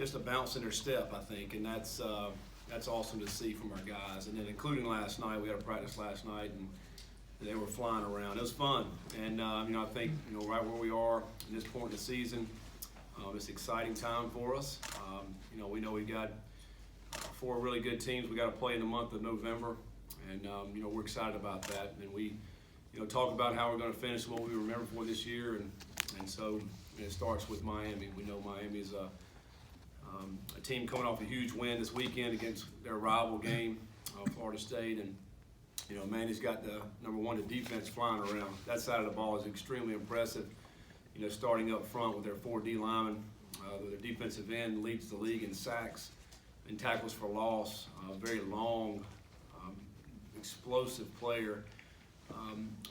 just a bounce in their step, I think, and that's awesome to see from our guys. And then including last night, we had a practice last night, and they were flying around. It was fun, and I think right where we are at this point in the season, it's an exciting time for us. We know we've got 4 really good teams we got to play in the month of November, and we're excited about that. And we talk about how we're going to finish and what we remember for this year, and so it starts with Miami. We know Miami's a team coming off a huge win this weekend against their rival game, Florida State, and Manny's got the number 1, the defense flying around. That side of the ball is extremely impressive. Starting up front with their 4 D linemen, their defensive end leads the league in sacks and tackles for loss. Very long, explosive player.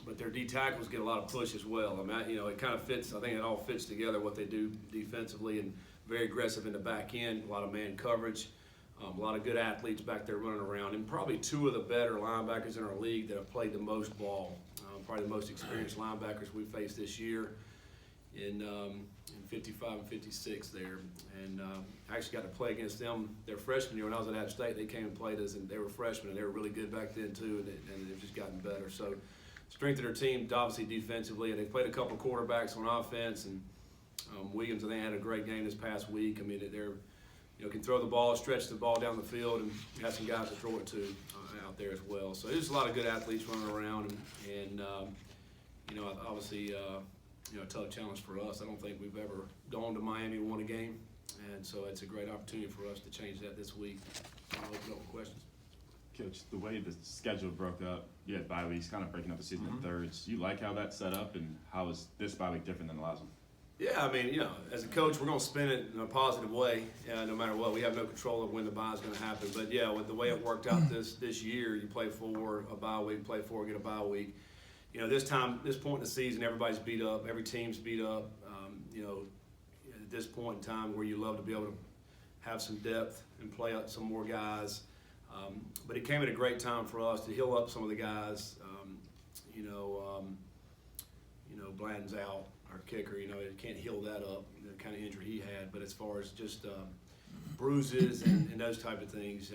But their D tackles get a lot of push as well. It kind of fits. I think it all fits together what they do defensively, and very aggressive in the back end. A lot of man coverage. A lot of good athletes back there running around, and probably 2 of the better linebackers in our league that have played the most ball. Probably the most experienced linebackers we faced this year in 55 and 56 there. And I actually got to play against them their freshman year when I was at App State. They came and played us, and they were freshmen, and they were really good back then too, and they've just gotten better. So strength of their team, obviously defensively, and they played a couple quarterbacks on offense, and Williams, I think, had a great game this past week. They're can throw the ball, stretch the ball down the field, and got some guys to throw it to out there as well. So there's a lot of good athletes running around, and obviously, a tough challenge for us. I don't think we've ever gone to Miami and won a game, and so it's a great opportunity for us to change that this week. I'll open up with questions. Coach, the way the schedule broke up, you had bye weeks, kind of breaking up the season in thirds. You like how that's set up, and how is this bye week different than the last one? Yeah, as a coach, we're going to spin it in a positive way, no matter what. We have no control of when the bye is going to happen. But, yeah, with the way it worked out this year, you play 4, a bye week, play 4, get a bye week. This point in the season, everybody's beat up. Every team's beat up. At this point in time where you love to be able to have some depth and play out some more guys. But it came at a great time for us to heal up some of the guys. Blanton's out, our kicker. It can't heal that up, the kind of injury he had. But as far as just bruises and those type of things,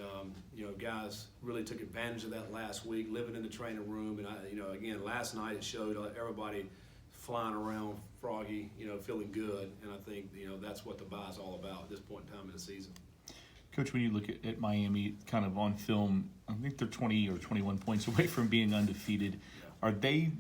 guys really took advantage of that last week, living in the training room. And again, last night it showed everybody flying around froggy, feeling good. And I think that's what the bye is all about at this point in time in the season. Coach, when you look at Miami, kind of on film, I think they're 20 or 21 points away from being undefeated. Yeah. Are they,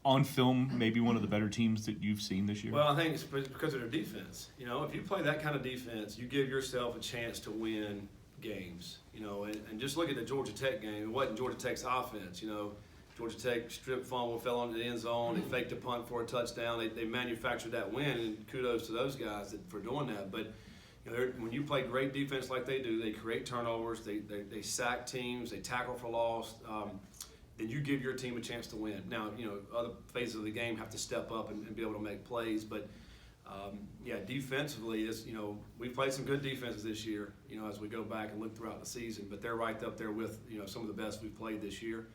on film, maybe one of the better teams that you've seen this year? Well, I think it's because of their defense. If you play that kind of defense, you give yourself a chance to win games. And just look at the Georgia Tech game. It wasn't Georgia Tech's offense. Georgia Tech strip fumble, fell into the end zone. They faked a punt for a touchdown. They manufactured that win, and kudos to those guys for doing that. But when you play great defense like they do, they create turnovers, they sack teams, they tackle for loss, then you give your team a chance to win. Now, other phases of the game have to step up and be able to make plays, but defensively, we've played some good defenses this year, as we go back and look throughout the season, but they're right up there with, some of the best we've played this year,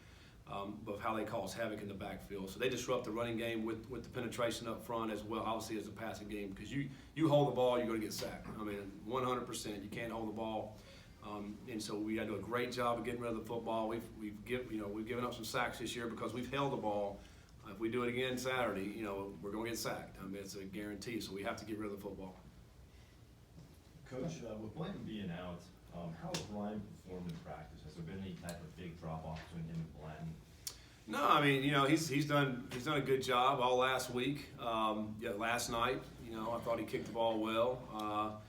of how they cause havoc in the backfield. So they disrupt the running game with the penetration up front as well, obviously, as a passing game, because you hold the ball, you're going to get sacked. 100%. You can't hold the ball. And so we got to do a great job of getting rid of the football. We've given up some sacks this year because we've held the ball. If we do it again Saturday, we're going to get sacked. It's a guarantee. So we have to get rid of the football. Coach, with Blanton being out, how has Ryan performed in practice? Has there been any type of big drop off between him and Blanton? No, he's done a good job all last week. Last night, I thought he kicked the ball well.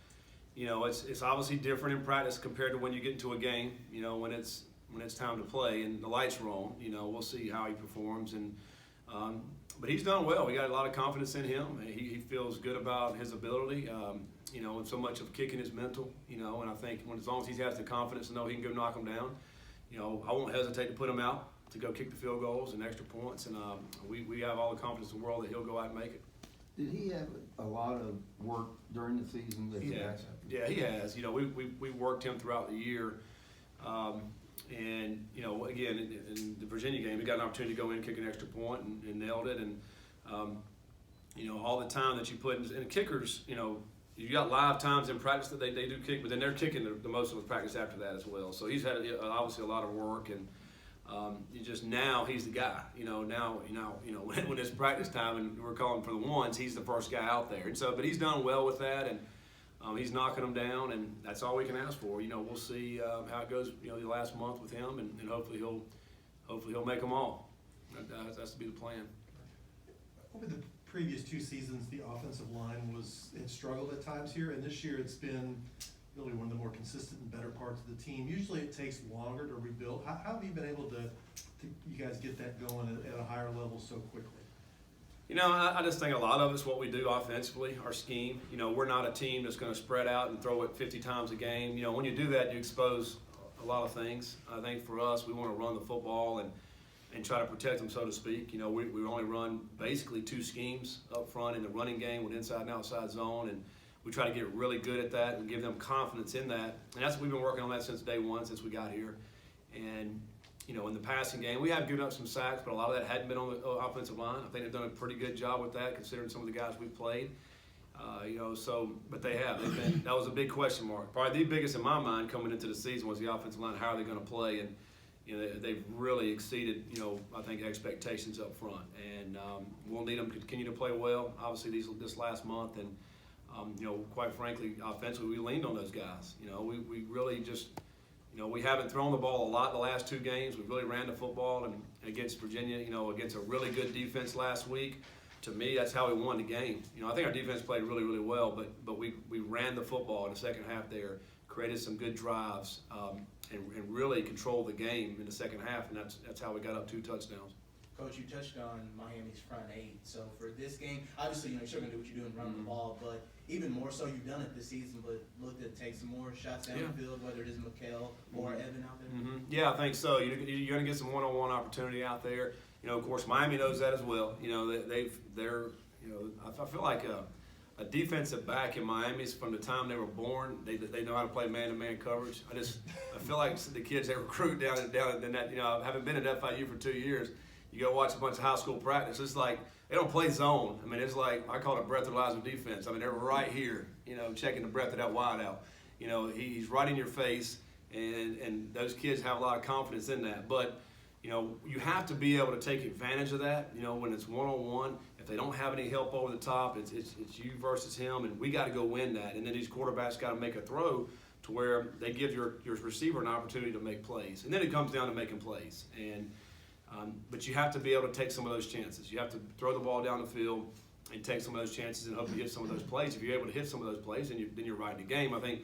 It's obviously different in practice compared to when you get into a game. When it's time to play and the lights are on. We'll see how he performs. But he's done well. We got a lot of confidence in him. He feels good about his ability. And so much of kicking is mental. And I think as long as he has the confidence to know he can go knock them down, I won't hesitate to put him out to go kick the field goals and extra points. And we have all the confidence in the world that he'll go out and make it. Did he have a lot of work during the season? He has. Yeah, he has. We worked him throughout the year. And, again, in the Virginia game, he got an opportunity to go in and kick an extra point and nailed it. And, all the time that you put in kickers, you got live times in practice that they do kick, but then they're kicking the most of the practice after that as well. So he's had obviously a lot of work, and you just now he's the guy. When it's practice time and we're calling for the ones, he's the first guy out there. And so, but he's done well with that, and he's knocking them down, and that's all we can ask for. We'll see how it goes. The last month with him, and hopefully he'll make them all. That's to be the plan. Over the previous 2 seasons, the offensive line it struggled at times here, and this year it's been really one of the more consistent and better parts of the team. Usually it takes longer to rebuild. How have you been able to you guys get that going at a higher level so quickly? I just think a lot of it's what we do offensively, our scheme. We're not a team that's going to spread out and throw it 50 times a game. When you do that, you expose a lot of things. I think for us, we want to run the football and try to protect them, so to speak. We only run basically 2 schemes up front in the running game with inside and outside zone, and we try to get really good at that and give them confidence in that. And that's what we've been working on that since day one, since we got here. And in the passing game, we have given up some sacks, but a lot of that hadn't been on the offensive line. I think they've done a pretty good job with that, considering some of the guys we've played. But they have. That was a big question mark. Probably the biggest in my mind coming into the season was the offensive line. How are they going to play? And they've really exceeded, I think, expectations up front. And we'll need them to continue to play well, obviously, this last month. And, quite frankly, offensively, we leaned on those guys. We really just, we haven't thrown the ball a lot the last 2 games. We really ran the football, and against Virginia, against a really good defense last week. To me, that's how we won the game. I think our defense played really, really well, but we ran the football in the second half there, created some good drives, and really controlled the game in the second half, and that's how we got up 2 touchdowns. Coach, you touched on Miami's front 8. So for this game, obviously, you're still going to do what you're doing, run the ball, but even more so, you've done it this season, but look to take some more shots down the field, whether it is Mikel or Evan out there? Mm-hmm. Yeah, I think so. You're going to get some one-on-one opportunity out there. Of course, Miami knows that as well. They're I feel like a defensive back in Miami's from the time they were born. They know how to play man-to-man coverage. I feel like the kids they recruit down in that. I haven't been at FIU for 2 years. You go watch a bunch of high school practice. It's like they don't play zone. It's like I call it breathalyzer defense. They're right here, checking the breath of that wide out. He's right in your face, and those kids have a lot of confidence in that. But you have to be able to take advantage of that. When it's one-on-one, if they don't have any help over the top, it's you versus him, and we got to go win that. And then these quarterbacks got to make a throw to where they give your receiver an opportunity to make plays. And then it comes down to making plays. But you have to be able to take some of those chances. You have to throw the ball down the field and take some of those chances and hope you hit some of those plays. If you're able to hit some of those plays, then you're right in the game. I think,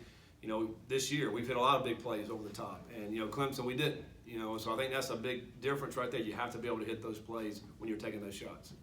this year we've hit a lot of big plays over the top, and Clemson we didn't. So I think that's a big difference right there. You have to be able to hit those plays when you're taking those shots.